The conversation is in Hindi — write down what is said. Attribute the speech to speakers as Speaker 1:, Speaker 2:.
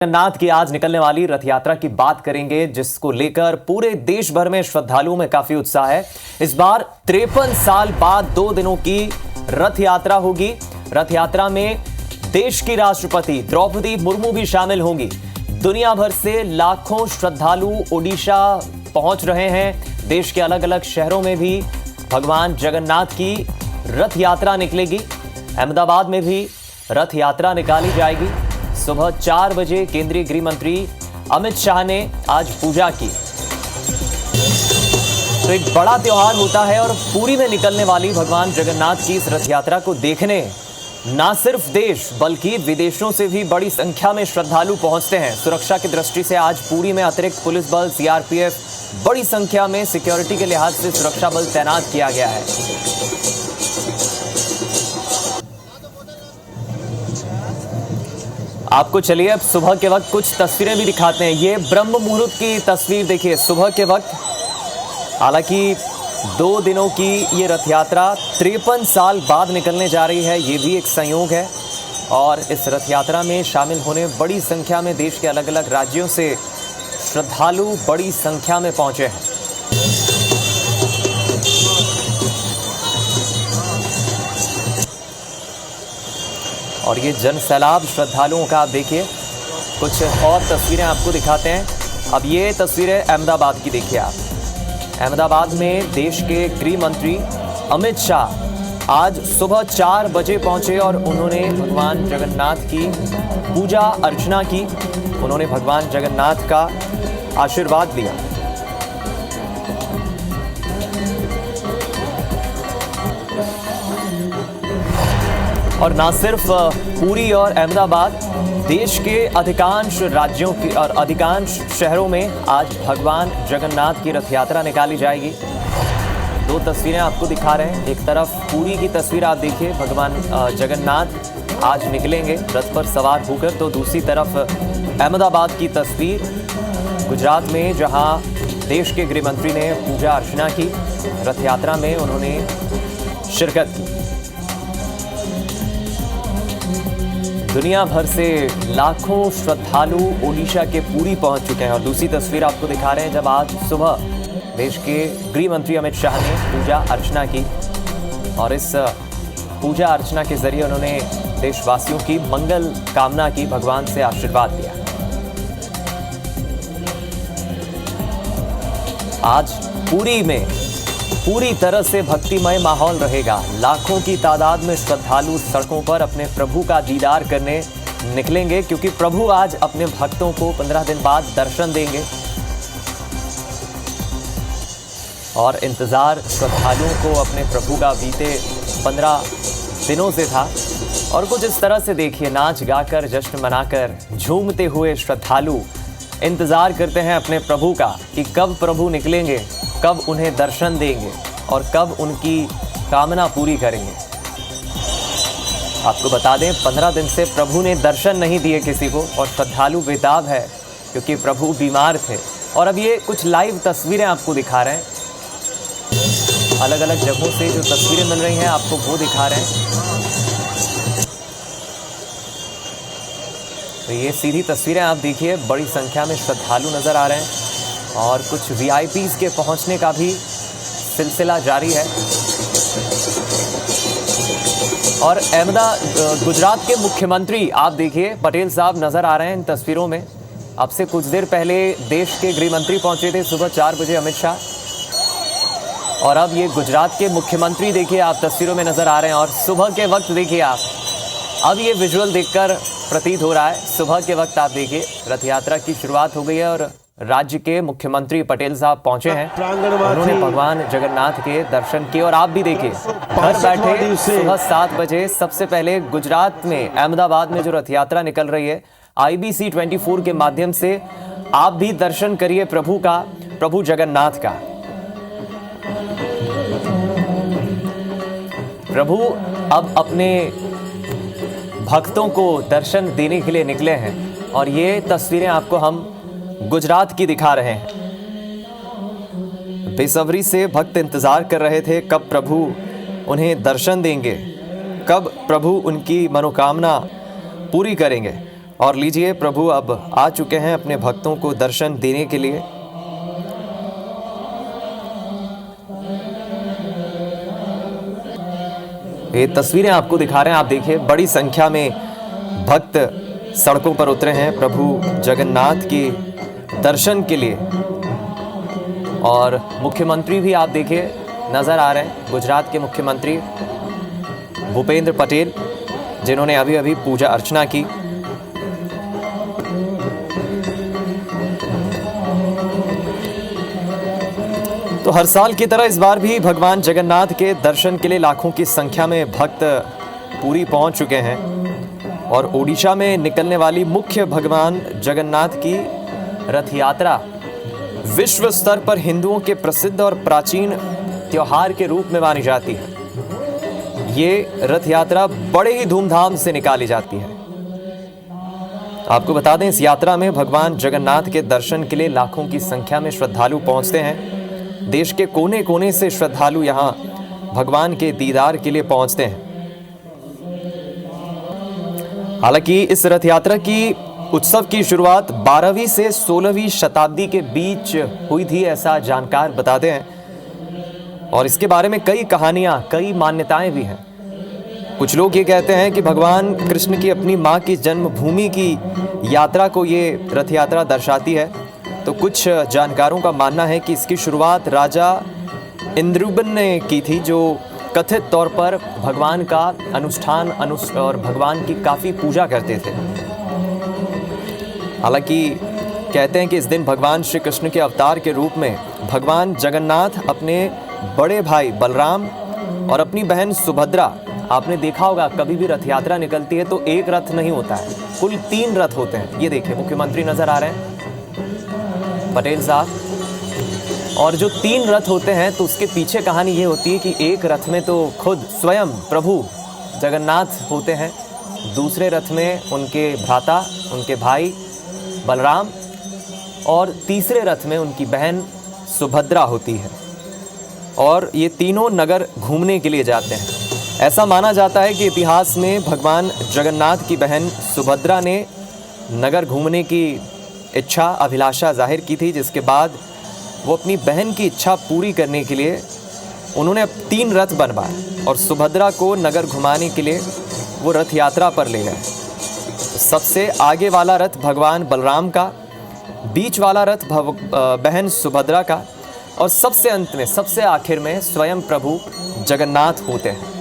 Speaker 1: जगन्नाथ की आज निकलने वाली रथ यात्रा की बात करेंगे, जिसको लेकर पूरे देश भर में श्रद्धालुओं में काफी उत्साह है। इस बार 53 साल बाद 2 दिनों की रथ यात्रा होगी। रथ यात्रा में देश की राष्ट्रपति द्रौपदी मुर्मू भी शामिल होंगी। दुनिया भर से लाखों श्रद्धालु ओडिशा पहुंच रहे हैं। देश के अलग अलग शहरों में भी भगवान जगन्नाथ की रथ यात्रा निकलेगी। अहमदाबाद में भी रथ यात्रा निकाली जाएगी। सुबह 4 बजे केंद्रीय गृह मंत्री अमित शाह ने आज पूजा की। तो एक बड़ा त्योहार होता है और पुरी में निकलने वाली भगवान जगन्नाथ की इस रथ यात्रा को देखने ना सिर्फ देश बल्कि विदेशों से भी बड़ी संख्या में श्रद्धालु पहुंचते हैं। सुरक्षा की दृष्टि से आज पुरी में अतिरिक्त पुलिस बल सीआरपीएफ बड़ी संख्या में सिक्योरिटी के लिहाज से सुरक्षा बल तैनात किया गया है। आपको चलिए अब सुबह के वक्त कुछ तस्वीरें भी दिखाते हैं। ये ब्रह्म मुहूर्त की तस्वीर देखिए, सुबह के वक्त। हालांकि 2 दिनों की ये रथ यात्रा 53 साल बाद निकलने जा रही है, ये भी एक संयोग है। और इस रथ यात्रा में शामिल होने बड़ी संख्या में देश के अलग अलग राज्यों से श्रद्धालु बड़ी संख्या में पहुंचे हैं। और ये जन सैलाब श्रद्धालुओं का आप देखिए। कुछ और तस्वीरें आपको दिखाते हैं। अब ये तस्वीरें अहमदाबाद की देखिए आप। अहमदाबाद में देश के गृह मंत्री अमित शाह आज सुबह 4 बजे पहुंचे और उन्होंने भगवान जगन्नाथ की पूजा अर्चना की। उन्होंने भगवान जगन्नाथ का आशीर्वाद लिया। और ना सिर्फ पुरी और अहमदाबाद, देश के अधिकांश राज्यों की और अधिकांश शहरों में आज भगवान जगन्नाथ की रथ यात्रा निकाली जाएगी। 2 तस्वीरें आपको दिखा रहे हैं। एक तरफ पुरी की तस्वीर आप देखिए, भगवान जगन्नाथ आज निकलेंगे रथ पर सवार होकर। तो दूसरी तरफ अहमदाबाद की तस्वीर, गुजरात में, जहां देश के गृह मंत्री ने पूजा अर्चना की। रथ यात्रा में उन्होंने शिरकत की। दुनिया भर से लाखों श्रद्धालु ओडिशा के पुरी पहुंच चुके हैं। और दूसरी तस्वीर आपको दिखा रहे हैं, जब आज सुबह देश के गृह मंत्री अमित शाह ने पूजा अर्चना की। और इस पूजा अर्चना के जरिए उन्होंने देशवासियों की मंगल कामना की, भगवान से आशीर्वाद लिया। आज पुरी में पूरी तरह से भक्तिमय माहौल रहेगा। लाखों की तादाद में श्रद्धालु सड़कों पर अपने प्रभु का दीदार करने निकलेंगे, क्योंकि प्रभु आज अपने भक्तों को 15 दिन बाद दर्शन देंगे। और इंतजार श्रद्धालुओं को अपने प्रभु का बीते 15 दिनों से था। और कुछ इस तरह से देखिए, नाच गाकर जश्न मनाकर झूमते हुए श्रद्धालु इंतजार करते हैं अपने प्रभु का कि कब प्रभु निकलेंगे, कब उन्हें दर्शन देंगे और कब उनकी कामना पूरी करेंगे। आपको बता दें, 15 दिन से प्रभु ने दर्शन नहीं दिए किसी को और श्रद्धालु बेताब है, क्योंकि प्रभु बीमार थे। और अब ये कुछ लाइव तस्वीरें आपको दिखा रहे हैं। अलग अलग जगहों से जो तस्वीरें मिल रही हैं आपको वो दिखा रहे हैं। तो ये सीधी तस्वीरें आप देखिए, बड़ी संख्या में श्रद्धालु नजर आ रहे हैं। और कुछ वीआईपीज़ के पहुंचने का भी सिलसिला जारी है। और गुजरात के मुख्यमंत्री आप देखिए, पटेल साहब नजर आ रहे हैं इन तस्वीरों में। अब से कुछ देर पहले देश के गृह मंत्री पहुंचे थे, सुबह 4 बजे अमित शाह। और अब ये गुजरात के मुख्यमंत्री देखिए आप तस्वीरों में नजर आ रहे हैं। और सुबह के वक्त देखिए आप, अब ये विजुअल देखकर प्रतीत हो रहा है, सुबह के वक्त आप देखिए रथ यात्रा की शुरुआत हो गई है। और राज्य के मुख्यमंत्री पटेल साहब पहुंचे हैं, उन्होंने भगवान जगन्नाथ के दर्शन किए। और आप भी देखिए, घर बैठे सुबह 7 बजे सबसे पहले गुजरात में अहमदाबाद में जो रथ यात्रा निकल रही है, IBC 24 के माध्यम से आप भी दर्शन करिए प्रभु का, प्रभु जगन्नाथ का। प्रभु अब अपने भक्तों को दर्शन देने के लिए निकले हैं। और ये तस्वीरें आपको हम गुजरात की दिखा रहे हैं। बेसब्री से भक्त इंतजार कर रहे थे कब प्रभु उन्हें दर्शन देंगे, कब प्रभु उनकी मनोकामना पूरी करेंगे। और लीजिए, प्रभु अब आ चुके हैं अपने भक्तों को दर्शन देने के लिए। ये तस्वीरें आपको दिखा रहे हैं, आप देखिए बड़ी संख्या में भक्त सड़कों पर उतरे हैं प्रभु जगन्नाथ के दर्शन के लिए। और मुख्यमंत्री भी आप देखिए नजर आ रहे हैं, गुजरात के मुख्यमंत्री भूपेंद्र पटेल, जिन्होंने अभी अभी पूजा अर्चना की। तो हर साल की तरह इस बार भी भगवान जगन्नाथ के दर्शन के लिए लाखों की संख्या में भक्त पुरी पहुंच चुके हैं। और ओडिशा में निकलने वाली मुख्य भगवान जगन्नाथ की रथ यात्रा विश्व स्तर पर हिंदुओं के प्रसिद्ध और प्राचीन त्योहार के रूप में मानी जाती है। ये रथ यात्रा बड़े ही धूमधाम से निकाली जाती है। आपको बता दें, इस यात्रा में भगवान जगन्नाथ के दर्शन के लिए लाखों की संख्या में श्रद्धालु पहुंचते हैं। देश के कोने कोने से श्रद्धालु यहां भगवान के दीदार के लिए पहुंचते हैं। हालांकि इस रथ यात्रा की उत्सव की शुरुआत 12वीं से 16वीं शताब्दी के बीच हुई थी, ऐसा जानकार बताते हैं। और इसके बारे में कई कहानियां, कई मान्यताएं भी हैं। कुछ लोग ये कहते हैं कि भगवान कृष्ण की अपनी मां की जन्मभूमि की यात्रा को ये रथ यात्रा दर्शाती है। तो कुछ जानकारों का मानना है कि इसकी शुरुआत राजा इंद्रुबन ने की थी, जो कथित तौर पर भगवान का अनुष्ठान और भगवान की काफ़ी पूजा करते थे। हालांकि कहते हैं कि इस दिन भगवान श्री कृष्ण के अवतार के रूप में भगवान जगन्नाथ अपने बड़े भाई बलराम और अपनी बहन सुभद्रा, आपने देखा होगा कभी भी रथ यात्रा निकलती है तो एक रथ नहीं होता है, कुल 3 रथ होते हैं। ये देखिए मुख्यमंत्री नजर आ रहे हैं, पटेल साहब। और जो 3 रथ होते हैं तो उसके पीछे कहानी ये होती है कि एक रथ में तो खुद स्वयं प्रभु जगन्नाथ होते हैं, दूसरे रथ में उनके भ्राता, उनके भाई बलराम, और तीसरे रथ में उनकी बहन सुभद्रा होती है। और ये तीनों नगर घूमने के लिए जाते हैं। ऐसा माना जाता है कि इतिहास में भगवान जगन्नाथ की बहन सुभद्रा ने नगर घूमने की इच्छा, अभिलाषा जाहिर की थी, जिसके बाद वो अपनी बहन की इच्छा पूरी करने के लिए उन्होंने 3 रथ बनवाए और सुभद्रा को नगर घुमाने के लिए वो रथ यात्रा पर ले गए। सबसे आगे वाला रथ भगवान बलराम का, बीच वाला रथ बहन सुभद्रा का, और सबसे अंत में, सबसे आखिर में स्वयं प्रभु जगन्नाथ होते हैं।